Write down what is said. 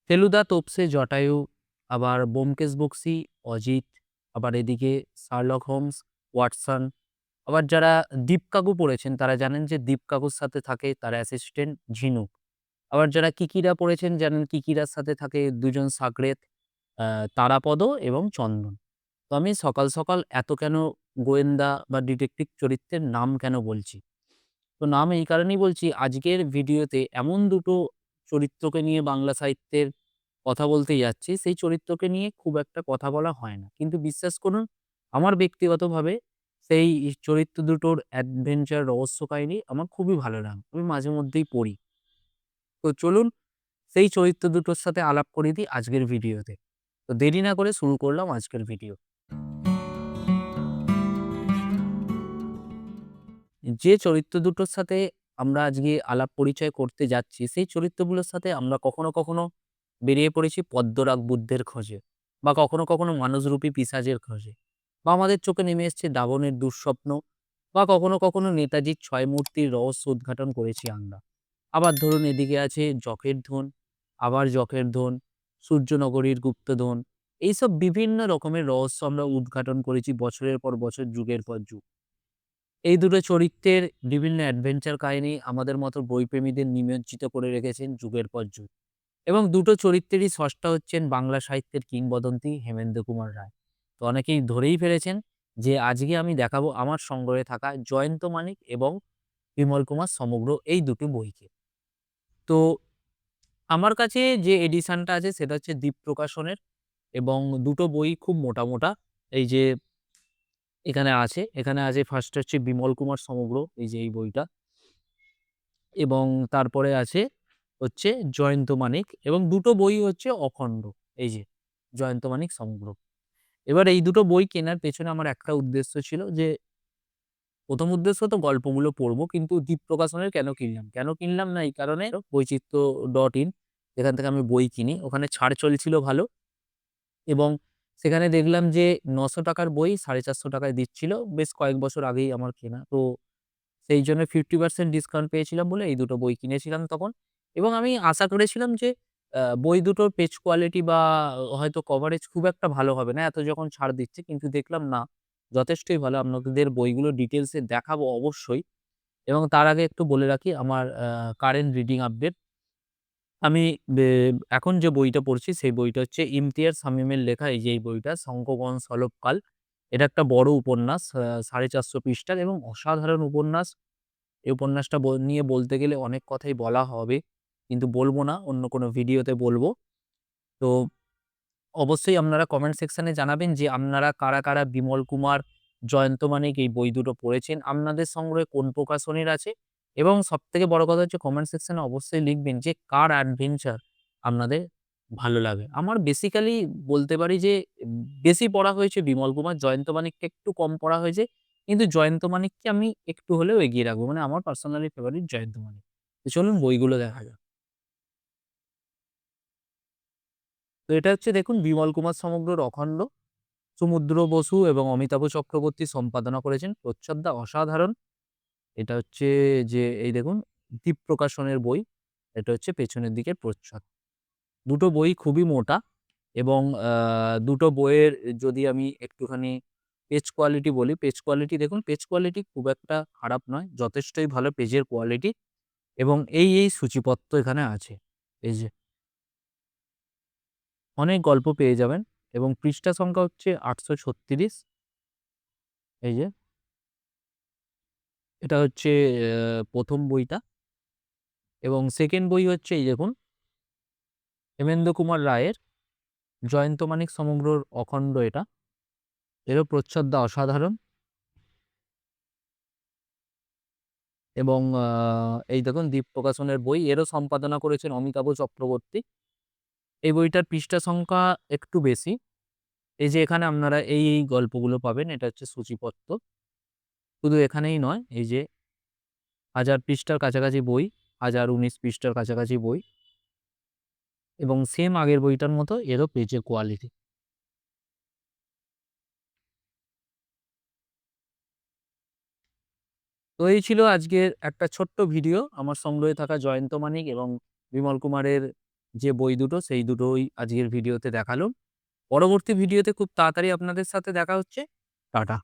ফেলুদা, তোপসে, জটায়ু, আবার ব্যোমকেশ বক্সী, অজিত, আবার এদিকে শার্লক হোমস, ওয়াটসন, আবার যারা দীপ কাকু পড়েছেন তারা জানেন যে দীপ কাকুর সাথে থাকে তার অ্যাসিস্ট্যান্ট ঝিনুক। আবার যারা কিকিরা পড়েছেন জানেন কিকিরার সাথে থাকে ২ জন সাকরেত, আ তারাপদ এবং চন্দন। তো আমি সকাল, সকাল এত কেন গোয়েন্দা বা ডিটেকটিভ চরিত্রের নাম কেন বলছি? তো নাম এই কারণেই বলছি, আজকের ভিডিওতে এমন দুটো চরিত্রকে নিয়ে বাংলা সাহিত্যের কথা বলতে যাচ্ছি, সেই চরিত্রকে নিয়ে খুব একটা কথা বলা হয় না। কিন্তু বিশ্বাস করুন, আমার ব্যক্তিগতভাবে সেই চরিত্র দুটোর অ্যাডভেঞ্চার, রহস্য কাহিনী আমার খুবই ভালো লাগে। আমি মাঝে মধ্যেই পড়ি। তো চলুন সেই চরিত্র দুটোর সাথে আলাপ করিয়ে দিই আজকের ভিডিওতে। তো দেরি না করে শুরু করলাম আজকের ভিডিও। যে চরিত্র দুটোর সাথে আমরা আজকে আলাপ পরিচয় করতে যাচ্ছি, সেই চরিত্রগুলোর সাথে আমরা কখনো, কখনো বেরিয়ে পড়েছি পদ্মরাগ বুদ্ধের খোঁজে, বা কখনো, কখনো মানসরূপী পিশাচের খোঁজে, বা আমাদের চোখে নেমে এসছে রাবণের দুঃস্বপ্ন, বা কখনো, কখনো নেতাজির ছয় মূর্তির রহস্য উদ্ঘাটন করেছি আমরা। আবার ধরুন এদিকে আছে যখের ধন, আবার যখের ধন, সূর্যনগরীর গুপ্তধন। এইসব বিভিন্ন রকমের রহস্য আমরা উদ্ঘাটন করেছি বছরের পর বছর, যুগের পর যুগ। এই দুটো চরিত্রের বিভিন্ন অ্যাডভেঞ্চার কাহিনী আমাদের মতো বইপ্রেমীদের নিমজ্জিত করে রেখেছেন যুগের পর যুগ। এবং দুটো চরিত্রেরই স্রষ্টা হচ্ছেন বাংলা সাহিত্যের কিংবদন্তি হেমেন্দ্র কুমার রায়। তো অনেকেই ধরেই ফেলেছেন যে আজকে আমি দেখাবো আমার সংগ্রহে থাকা জয়ন্ত মানিক এবং বিমল কুমার সমগ্র এই দুটি বইকে। তো আমার কাছে যে এডিশনটা আছে সেটা হচ্ছে দ্বীপ প্রকাশনের, এবং দুটো বই খুব মোটা, মোটা। এই যে এখানে আছে ফার্স্ট হচ্ছে বিমল কুমার সমগ্র, এই যে এই বইটা। এবং তারপরে আছে হচ্ছে জয়ন্ত মানিক, এবং দুটো বই হচ্ছে অখণ্ড। এই যে জয়ন্ত মানিক সমগ্র। এবার এই দুটো বই কেনার পেছনে আমার একটা উদ্দেশ্য ছিল যে, ১ম উদ্দেশ্য তো গল্পগুলো পড়বো, কিন্তু দ্বীপ প্রকাশনের কেন কিনলাম? কেন কিনলাম না এই কারণে, বৈচিত্র্য.in যেখান থেকে আমি বই কিনি, ওখানে ছাড় চলছিল ভালো, এবং সেখানে দেখলাম যে ৳৯০০ র বই ৳৪৫০ য় দিচ্ছিল। বেশ কয়েক বছর আগেই আমার কেনা। তো সেইজন্য 50% ডিসকাউন্ট পেয়েছিলাম বলে এই দুটো বই কিনেছিলাম তখন। এবং আমি আশা করেছিলাম যে বই দুটোর পেজ কোয়ালিটি বা হয়তো কভারেজ খুব একটা ভালো হবে না, এত যখন ছাড় দিচ্ছে। কিন্তু দেখলাম না, যথেষ্টই ভালো। আপনাদের বইগুলো ডিটেইলস এ দেখাবো অবশ্যই। এবং তার আগে একটু বলে রাখি আমার কারেন্ট রিডিং আপডেট। আমি বে এখন যে বইটা পড়ছি সেই বইটা হচ্ছে ইমতিয়াজ শামীমের লেখা, এই যে এই বইটা 'শঙ্খগণ সলবকাল'। এটা একটা বড় উপন্যাস, ৪৫০ পৃষ্ঠার এবং অসাধারণ উপন্যাস। এই উপন্যাসটা নিয়ে বলতে গেলে অনেক কথাই বলা হবে। কিন্তু বলব না, অন্য কোনো ভিডিওতে বলব। তো অবশ্যই আপনারা কমেন্ট সেকশনে জানাবেন যে আপনারা কারা, কারা বিমল কুমার, জয়ন্ত মানিক এই বই দুটো পড়েছেন। আপনাদের সংগ্রহে কোন প্রকাশনীর আছে? এবং সবথেকে বড় কথা হচ্ছে কমেন্ট সেকশনে অবশ্যই লিখবেন যে কার অ্যাডভেঞ্চার আপনাদের ভালো লাগে। আমার বেসিক্যালি বলতে পারি যে বেশি পড়া হয়েছে বিমল কুমার, জয়ন্ত মানিককে একটু কম পড়া হয়েছে। কিন্তু জয়ন্ত মানিককে আমি একটু হলেও এগিয়ে রাখবো। মানে আমার পার্সোনালি ফেভারিট জয়ন্ত মানিক। তো চলুন বইগুলো দেখা যাক। তো এটা হচ্ছে দেখুন বিমল কুমার সমগ্রর 'অখণ্ড'। সমুদ্র বসু এবং অমিতাভ চক্রবর্তী সম্পাদনা করেছেন। প্রচ্ছদটা অসাধারণ। এটা হচ্ছে যে এই দেখুন দ্বীপ প্রকাশনের বই। এটা হচ্ছে পেছনের দিকের প্রচ্ছদ। দুটো বই খুবই মোটা, এবং দুটো বইয়ের যদি আমি একটুখানি পেজ কোয়ালিটি বলি, পেজ কোয়ালিটি দেখুন, পেজ কোয়ালিটি খুব একটা খারাপ নয়। যথেষ্টই ভালো পেজের কোয়ালিটি, এবং এই সূচিপত্র এখানে আছে। এই যে অনেক গল্প পেয়ে যাবেন, এবং পৃষ্ঠা সংখ্যা হচ্ছে ৮৩৬। এই যে এটা হচ্ছে ১ম বইটা, এবং 2nd বই হচ্ছে এই দেখুন হেমেন্দ্র কুমার রায়ের 'জয়ন্ত মানিক সমগ্রর অখণ্ড' এটা। এরও প্রচ্ছদটা অসাধারণ, এবং এই দেখুন দ্বীপ প্রকাশনের বই। এরও সম্পাদনা করেছেন অমিতাভ চক্রবর্তী। এই বইটার পৃষ্ঠা সংখ্যা একটু বেশি। এই যে এখানে আপনারা এই গল্পগুলো পাবেন। এটা হচ্ছে সূচিপত্র। শুধু এখানেই নয়, এই যে ১০০০ পৃষ্ঠার কাছাকাছি বই, ১০১৯ পৃষ্ঠার কাছাকাছি বই, এবং সেম আগের বইটার মতো এরও পেজের কোয়ালিটি। তো এই ছিল আজকের একটা ছোট্ট ভিডিও আমার সংগ্রহে থাকা জয়ন্ত মানিক এবং বিমল কুমারের যে বই দুটো সেই দুটোই আজকের ভিডিওতে দেখালাম। পরবর্তী ভিডিওতে খুব তাড়াতাড়ি আপনাদের সাথে দেখা হচ্ছে। টাটা।